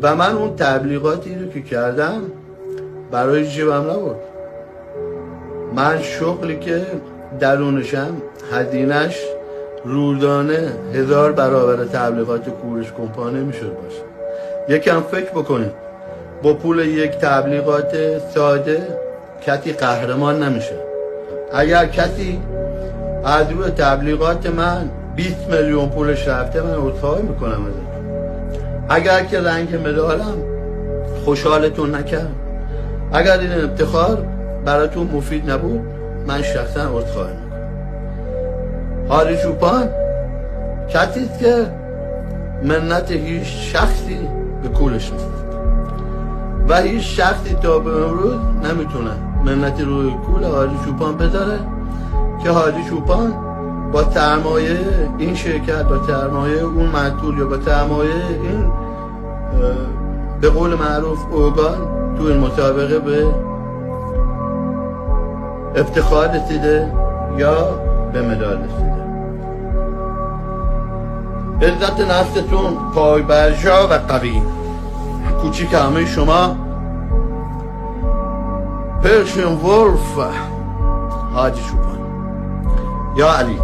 و من اون تبلیغاتی رو که کردم برای جیبم نبود. من شغلی که درونشم هزینه‌اش روزانه 1000 برابر تبلیغات کوروش کمپانی میشد باشه. یکم فکر بکنید، با پول یک تبلیغات ساده کسی قهرمان نمیشه. اگر کسی از روی تبلیغات من 20 میلیون پولش رفته، من عذرخواهی میکنم ازتون. اگر که رنگ مدالم خوشحالتون نکرد، اگر این افتخار براتون مفید نبود، من شخصا عذرخواهی میکنم. هادی چوپان کسی است که منت هیچ شخصی به کولش نیست و هیچ شخصی تا به امروز نمیتونه منتی روی کول هادی چوپان بذاره که هادی چوپان با سرمایه این شرکت، با سرمایه اون معطول یا با سرمایه این به قول معروف اوگان تو این مسابقه به افتخار رسیده یا به مدال رسیده. عزت نفستون پایبرجا و قوی. کوچیک همه شما، پرشین ولف، هادی چوپان. یا علی.